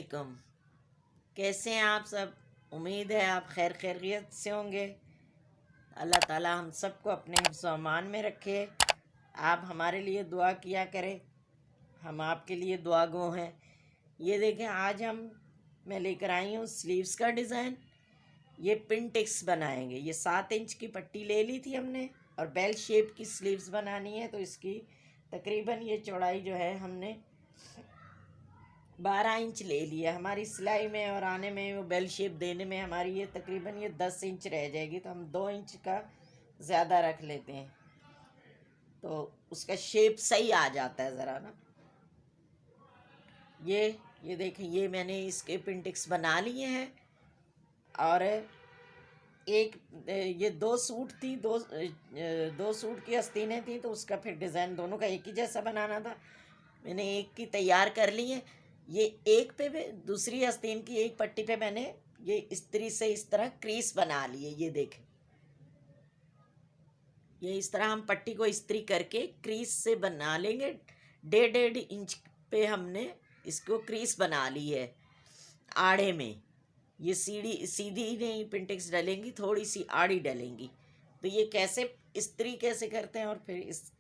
वालेकुम। कैसे हैं आप सब? उम्मीद है आप खैर खैरियत से होंगे। अल्लाह ताला हम सबको अपने हिफ्ज़ व अमान में रखे। आप हमारे लिए दुआ किया करें, हम आपके लिए दुआ गो हैं। ये देखें, आज मैं लेकर आई हूँ स्लीव्स का डिज़ाइन। ये पिन टिक्स बनाएंगे। ये 7 इंच की पट्टी ले ली थी हमने और बेल शेप की स्लीव्स बनानी है, तो इसकी तकरीबन ये चौड़ाई जो है हमने 12 इंच ले लिया। हमारी सिलाई में और आने में, वो बेल शेप देने में हमारी ये तकरीबन 10 इंच रह जाएगी, तो हम 2 इंच का ज़्यादा रख लेते हैं, तो उसका शेप सही आ जाता है ज़रा ना। ये देखें, ये मैंने इसके पिंटिक्स बना लिए हैं। और एक ये 2 सूट थी, दो सूट की आस्तीनें थी, तो उसका फिर डिज़ाइन दोनों का एक ही जैसा बनाना था। मैंने एक की तैयार कर ली है। ये एक पे दूसरी आस्तीन की एक पट्टी पे मैंने ये इस्त्री से इस तरह क्रीस बना ली है। ये देखें, ये इस तरह हम पट्टी को इस्त्री करके क्रीस से बना लेंगे। 1.5 इंच पे हमने इसको क्रीस बना ली है आड़े में। ये सीधी नहीं पिंटिक्स डलेंगी, थोड़ी सी आड़ी डलेंगी। तो ये कैसे इस्त्री कैसे करते हैं और फिर इस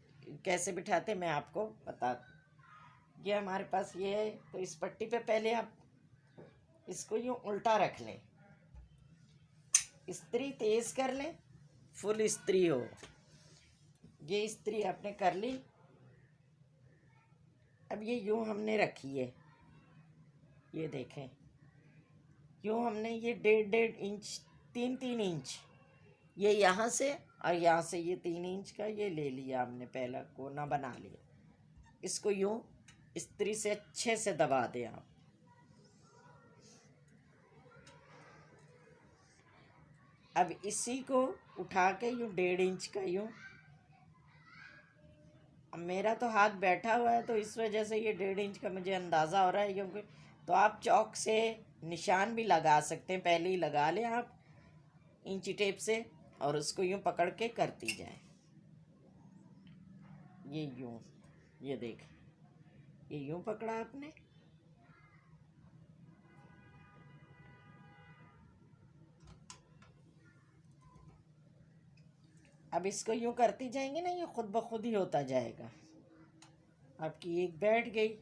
कैसे बिठाते हैं मैं आपको बता। ये हमारे पास ये है, तो इस पट्टी पे पहले आप इसको यूँ उल्टा रख लें, इस्त्री तेज कर लें, फुल इस्त्री हो। ये इस्त्री आपने कर ली। अब ये यूँ हमने रखी है, ये देखें, यूँ हमने ये 1.5 इंच 3 इंच ये यहाँ से और यहाँ से ये 3 इंच का ये ले लिया हमने, पहला कोना बना लिया। इसको यूँ इस्त्री से अच्छे से दबा दें आप। अब इसी को उठा के यूँ 1.5 इंच का यूँ, अब मेरा तो हाथ बैठा हुआ है तो इस वजह से ये 1.5 इंच का मुझे अंदाज़ा हो रहा है, क्योंकि तो आप चौक से निशान भी लगा सकते हैं, पहले ही लगा लें आप इंची टेप से, और उसको यूँ पकड़ के करती जाए। ये यूँ, ये देख, ये यूँ पकड़ा आपने, अब इसको यूँ करती जाएंगे ना, ये खुद ब खुद ही होता जाएगा। आपकी एक बैठ गई।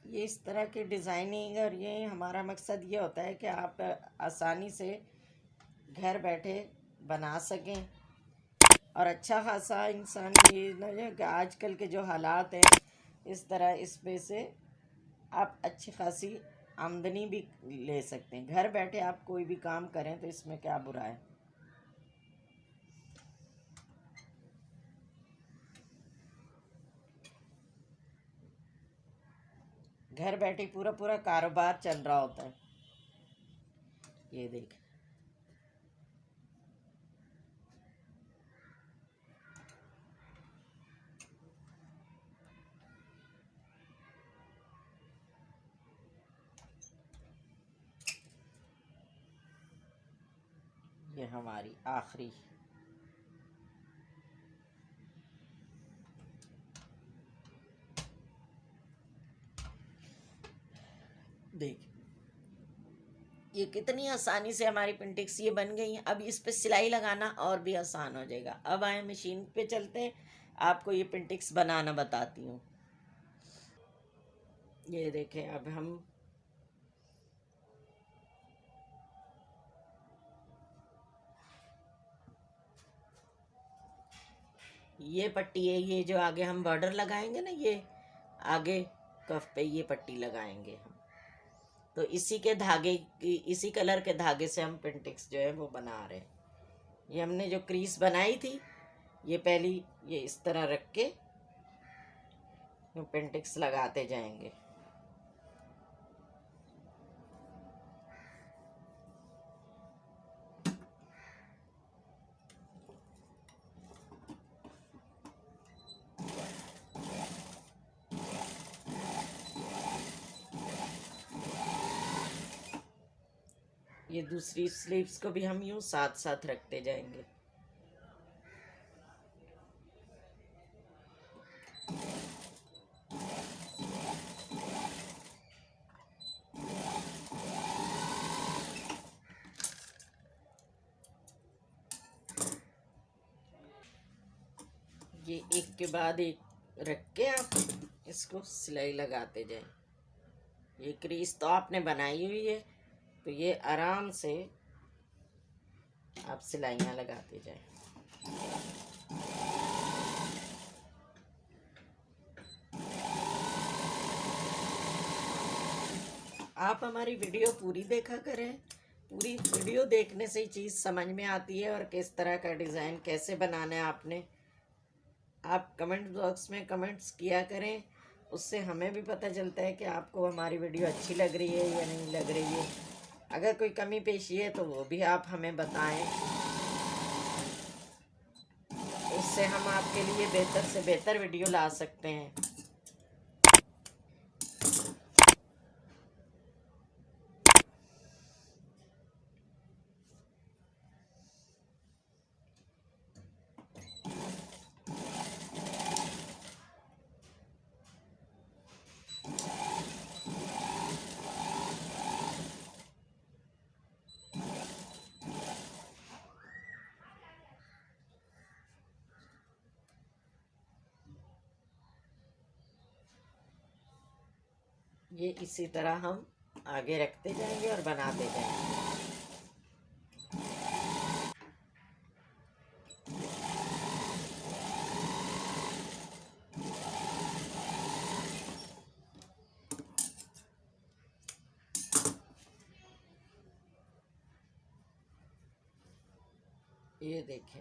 ये इस तरह की डिज़ाइनिंग, और ये हमारा मकसद ये होता है कि आप आसानी से घर बैठे बना सकें। और अच्छा खासा इंसान ये ना है कि आजकल के जो हालात हैं, इस तरह इस पे से आप अच्छी खासी आमदनी भी ले सकते हैं। घर बैठे आप कोई भी काम करें तो इसमें क्या बुरा है। घर बैठे पूरा कारोबार चल रहा होता है। ये देख, ये हमारी आखिरी, देख, ये कितनी आसानी से हमारी पिंटिक्स ये बन गई हैं। अब इस पे सिलाई लगाना और भी आसान हो जाएगा। अब आए मशीन पे चलते हैं, आपको ये पिंटिक्स बनाना बताती हूँ। ये देखें, अब हम ये पट्टी है, ये जो आगे हम बॉर्डर लगाएंगे ना, ये आगे कफ पे ये पट्टी लगाएंगे हम। तो इसी के धागे की, इसी कलर के धागे से हम पिंटिक्स जो है वो बना रहे हैं। ये हमने जो क्रीज बनाई थी, ये पहली ये इस तरह रख के पिंटिक्स लगाते जाएंगे। ये दूसरी स्लीव्स को भी हम यूँ साथ साथ रखते जाएंगे। ये एक के बाद एक रख के आप इसको सिलाई लगाते जाएं। ये क्रीज तो आपने बनाई हुई है, तो ये आराम से आप सिलाइयाँ लगाते जाएं। आप हमारी वीडियो पूरी देखा करें। पूरी वीडियो देखने से ही चीज़ समझ में आती है और किस तरह का डिज़ाइन कैसे बनाना है आपने। आप कमेंट बॉक्स में कमेंट्स किया करें, उससे हमें भी पता चलता है कि आपको हमारी वीडियो अच्छी लग रही है या नहीं लग रही है। अगर कोई कमी पेशी है तो वो भी आप हमें बताएं, उससे हम आपके लिए बेहतर से बेहतर वीडियो ला सकते हैं। ये इसी तरह हम आगे रखते जाएंगे और बनाते जाएंगे। ये देखें,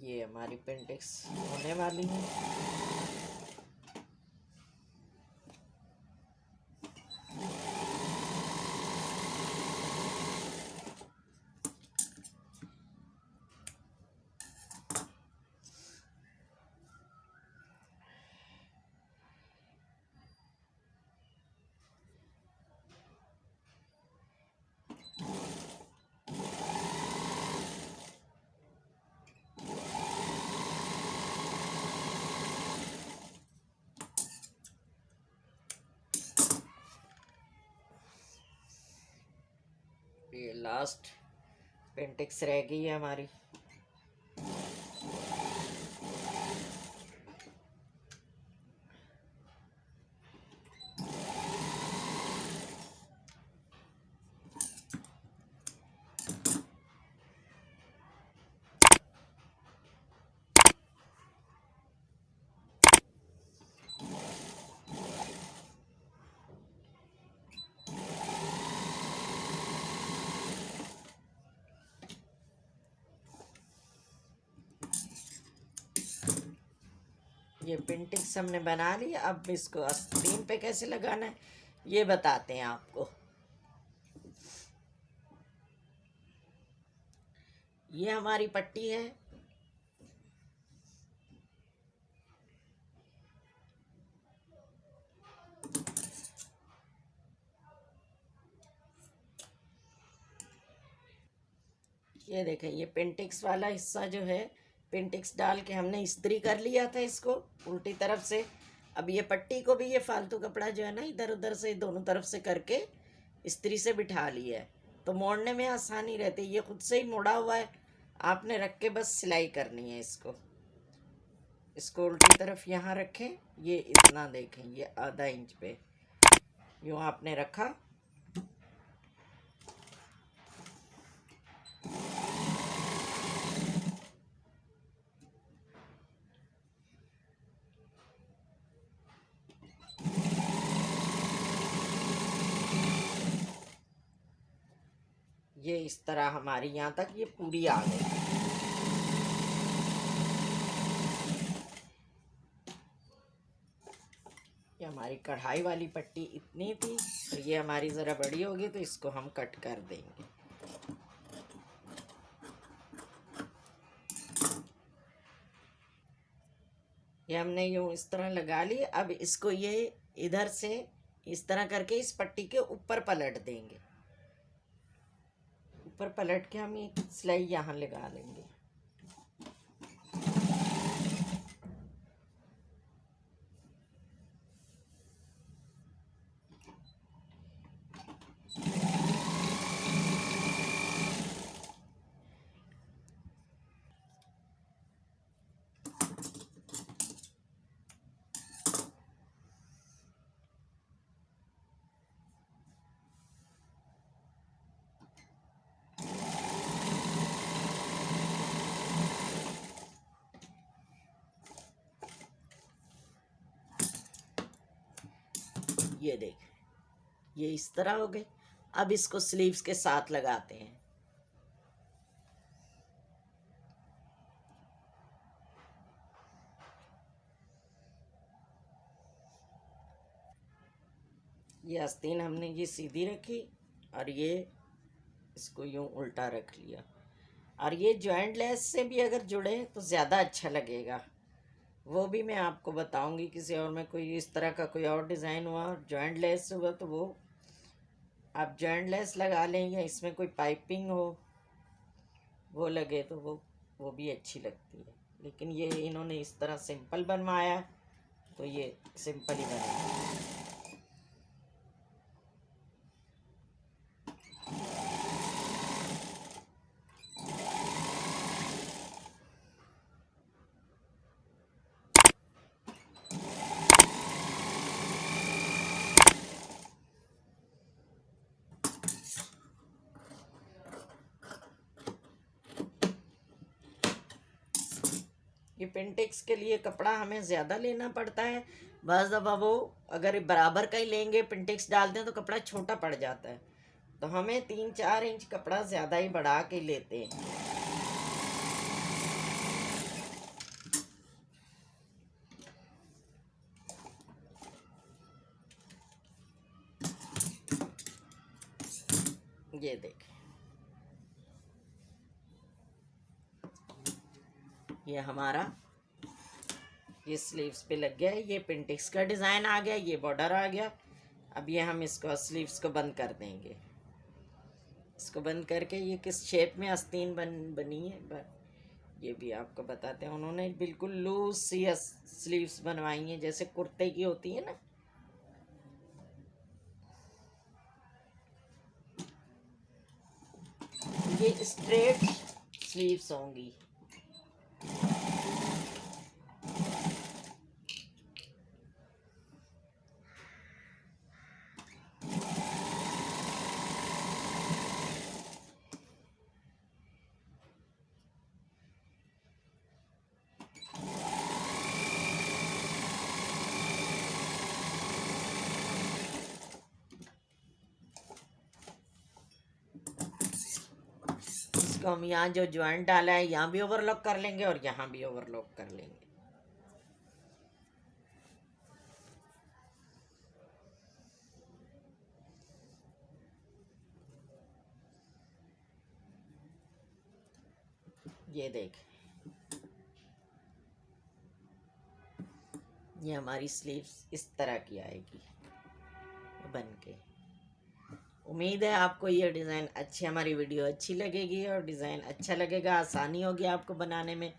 ये हमारी पेंटिक्स होने वाली है। ये लास्ट पेंटिक्स रह गई है हमारी। ये पेंटिंग्स हमने बना ली। अब इसको आस्तीन पे कैसे लगाना है ये बताते हैं आपको। ये हमारी पट्टी है। ये देखें, ये पेंटिक्स वाला हिस्सा जो है, पेंटिक्स डाल के हमने इस्त्री कर लिया था इसको उल्टी तरफ से। अब ये पट्टी को भी ये फालतू कपड़ा जो है ना, इधर उधर से दोनों तरफ से करके इस्त्री से बिठा लिया है, तो मोड़ने में आसानी रहती है। ये खुद से ही मोड़ा हुआ है, आपने रख के बस सिलाई करनी है इसको। इसको उल्टी तरफ यहाँ रखें, ये इतना देखें, ये आधा इंच पे यूँ आपने रखा। ये इस तरह हमारी यहाँ तक ये पूरी आ गई। ये हमारी कढ़ाई वाली पट्टी इतनी थी, तो ये हमारी ज़रा बड़ी होगी तो इसको हम कट कर देंगे। ये हमने यूँ इस तरह लगा ली। अब इसको ये इधर से इस तरह करके इस पट्टी के ऊपर पलट देंगे। ऊपर पलट के हम एक सिलाई यहाँ लगा लेंगे। ये देख, ये इस तरह हो गए। अब इसको स्लीव्स के साथ लगाते हैं। ये आस्तीन हमने ये सीधी रखी और ये इसको यूं उल्टा रख लिया। और ये जॉइंट लेस से भी अगर जुड़े तो ज़्यादा अच्छा लगेगा, वो भी मैं आपको बताऊंगी किसी और में। कोई इस तरह का कोई और डिज़ाइन हुआ और जॉइंट लेस हुआ तो वो आप जॉइंट लेस लगा लें, या इसमें कोई पाइपिंग हो वो लगे तो वो भी अच्छी लगती है। लेकिन ये इन्होंने इस तरह सिंपल बनवाया तो ये सिंपल ही बनेगा। ये पेंटेक्स के लिए कपड़ा हमें ज़्यादा लेना पड़ता है। बस दफ़ा वो अगर बराबर का ही लेंगे पेंटेक्स डालते हैं तो कपड़ा छोटा पड़ जाता है, तो हमें 3-4 इंच कपड़ा ज़्यादा ही बढ़ा के लेते हैं। ये देख, ये हमारा ये स्लीव्स पे लग गया है। ये पेंटेक्स का डिज़ाइन आ गया, ये बॉर्डर आ गया। अब ये हम इसको स्लीव्स को बंद कर देंगे। इसको बंद करके ये किस शेप में आस्तीन बनी है ये भी आपको बताते हैं। उन्होंने बिल्कुल लूज सी स्लीव्स बनवाई हैं जैसे कुर्ते की होती है ना। ये स्ट्रेट स्लीव्स होंगी। इसको हम यहाँ जो ज्वाइंट डाला है यहाँ भी ओवरलॉक कर लेंगे और यहाँ भी ओवरलॉक कर लेंगे। ये देख, ये हमारी स्लीव्स इस तरह की आएगी बन के। उम्मीद है आपको ये डिज़ाइन अच्छी, हमारी वीडियो अच्छी लगेगी और डिज़ाइन अच्छा लगेगा, आसानी होगी आपको बनाने में।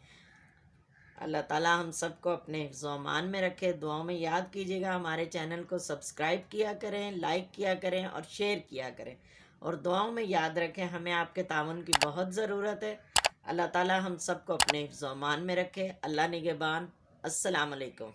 अल्लाह ताला हम सबको अपने हिफ्ज़ व अमान में रखे। दुआओं में याद कीजिएगा। हमारे चैनल को सब्सक्राइब किया करें, लाइक किया करें और शेयर किया करें। और दुआओं में याद रखें हमें आपके ताउन की बहुत ज़रूरत है। अल्लाह ताला हम सबको अपने हिफ्ज़ व अमान में रखे। अल्लाह निगहबान। अस्सलाम वालेकुम।